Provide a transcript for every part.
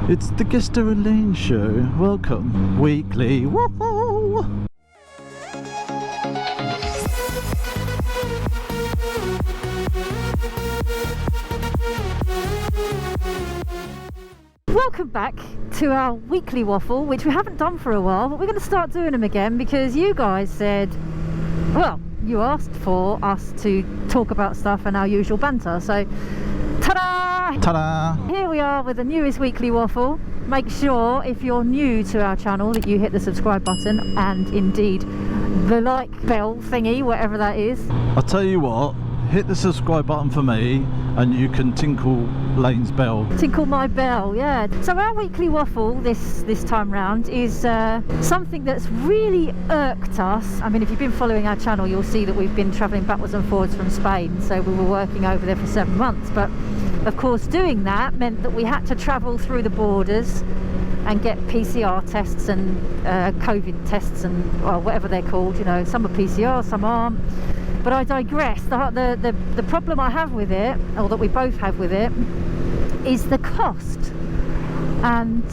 It's the Gestoandlane show. Welcome, Weekly Waffle. Welcome back to our weekly waffle, which we haven't done for a while, but we're going to start doing them again because you guys said, well, you asked for us to talk about stuff and our usual banter. So, ta-da! Ta-da! Here we are with the newest weekly waffle. Make sure, if you're new to our channel, that you hit the subscribe button and indeed the like bell thingy, whatever that is. I'll tell you what, hit the subscribe button for me and you can tinkle Lane's bell. Tinkle my bell, yeah. So our weekly waffle this time round is something that's really irked us. I mean, if you've been following our channel, you'll see that we've been travelling backwards and forwards from Spain. So we were working over there for 7 months. But of course, doing that meant that we had to travel through the borders and get PCR tests and COVID tests and, well, whatever they're called. You know, some are PCR, some aren't. But I digress. The problem I have with it, or that we both have with it, is the cost. And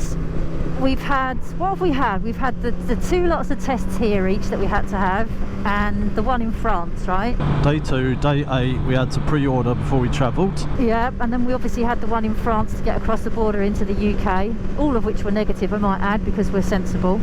we've had, what have we had? We've had the 2 lots of tests here each that we had to have, and the one in France, right? Day 2, day 8, we had to pre-order before we travelled. Yeah, and then we obviously had the one in France to get across the border into the UK, all of which were negative, I might add, because we're sensible.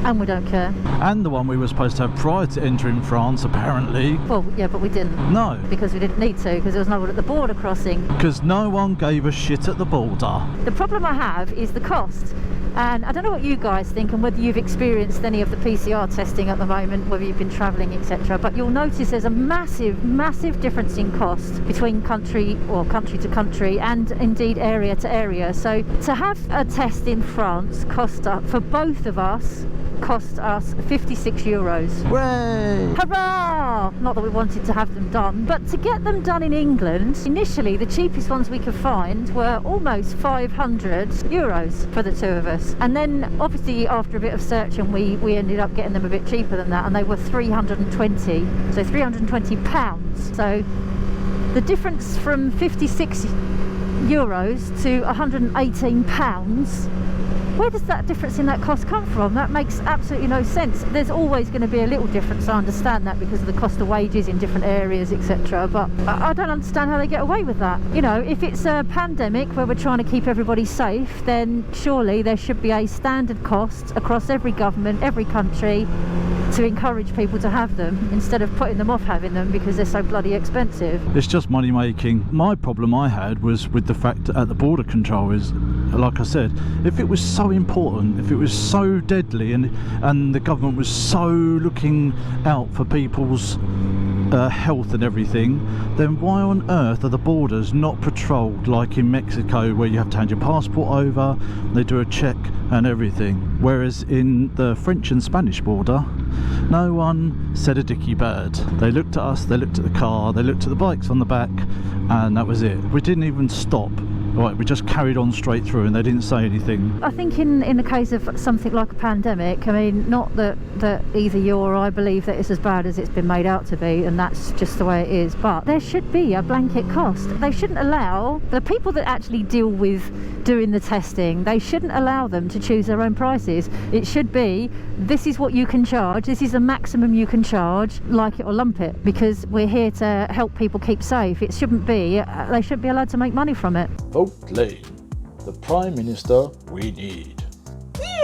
And we don't care. And the one we were supposed to have prior to entering France, apparently. Well, yeah, but we didn't. No. Because we didn't need to, because there was no one at the border crossing. Because no one gave a shit at the border. The problem I have is the cost. And I don't know what you guys think and whether you've experienced any of the PCR testing at the moment, whether you've been travelling, etc. But you'll notice there's a massive difference in cost between country to country and indeed area to area. So to have a test in France for both of us, cost us €56. Hooray! Hurrah! Not that we wanted to have them done, but to get them done in England, initially the cheapest ones we could find were almost €500 for the 2 of us. And then obviously after a bit of searching we ended up getting them a bit cheaper than that, and they were £320. So £320. So the difference from €56 to £118, where does that difference in that cost come from? That makes absolutely no sense. There's always going to be a little difference, I understand that, because of the cost of wages in different areas, etc. But I don't understand how they get away with that. You know, if it's a pandemic where we're trying to keep everybody safe, then surely there should be a standard cost across every government, every country, to encourage people to have them, instead of putting them off having them because they're so bloody expensive. It's just money making. My problem I had was with the fact that at the border control is, like I said, if it was so important, if it was so deadly, and the government was so looking out for people's health and everything, then why on earth are the borders not patrolled like in Mexico, where you have to hand your passport over, they do a check and everything, whereas in the French and Spanish border no one said a dicky bird. They looked at us, they looked at the car, they looked at the bikes on the back, and that was it. We didn't even stop. Right, we just carried on straight through and they didn't say anything. I think in the case of something like a pandemic, I mean, not that either you or I believe that it's as bad as it's been made out to be, and that's just the way it is, but there should be a blanket cost. They shouldn't allow the people that actually deal with doing the testing, they shouldn't allow them to choose their own prices. It should be, this is what you can charge, this is the maximum you can charge, like it or lump it, because we're here to help people keep safe. It shouldn't be, they shouldn't be allowed to make money from it. Lane, the Prime Minister we need.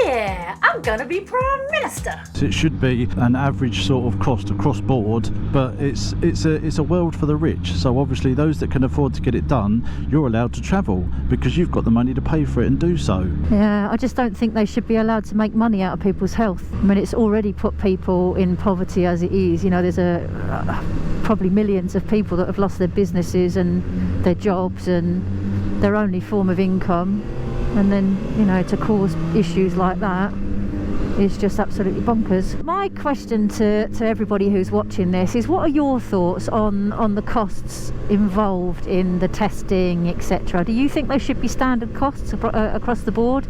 Yeah, I'm gonna be Prime Minister. It should be an average sort of cost across board, but it's a world for the rich. So obviously those that can afford to get it done, you're allowed to travel because you've got the money to pay for it and do so. Yeah, I just don't think they should be allowed to make money out of people's health. I mean, it's already put people in poverty as it is. You know, there's probably millions of people that have lost their businesses and their jobs and their only form of income, and then, you know, to cause issues like that, is just absolutely bonkers. My question to everybody who's watching this is, what are your thoughts on the costs involved in the testing, etc.? Do you think they should be standard costs across the board,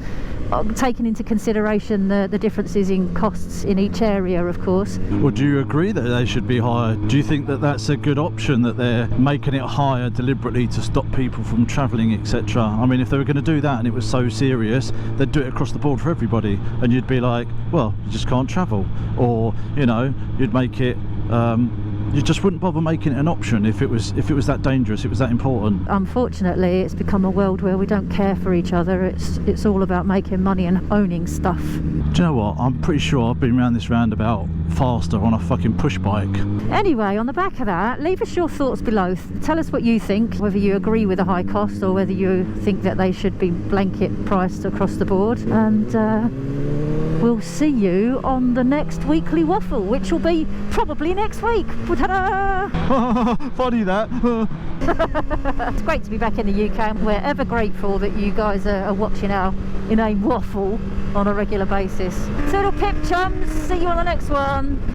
taking into consideration the differences in costs in each area, of course? Or do you agree that they should be higher? Do you think that that's a good option, that they're making it higher deliberately to stop people from travelling, etc.? I mean, if they were going to do that and it was so serious, they'd do it across the board for everybody, and you'd be like, well, you just can't travel. Or, you know, you'd make it you just wouldn't bother making it an option if it was that dangerous, if it was that important. Unfortunately, it's become a world where we don't care for each other. It's all about making money and owning stuff. Do you know what? I'm pretty sure I've been around this roundabout faster on a fucking push bike. Anyway, on the back of that, leave us your thoughts below. Tell us what you think, whether you agree with the high cost or whether you think that they should be blanket priced across the board. And we'll see you on the next Weekly Waffle, which will be probably next week. Ta-da! Funny that. It's great to be back in the UK, and we're ever grateful that you guys are watching our inane waffle on a regular basis. Toodle pip chums, see you on the next one.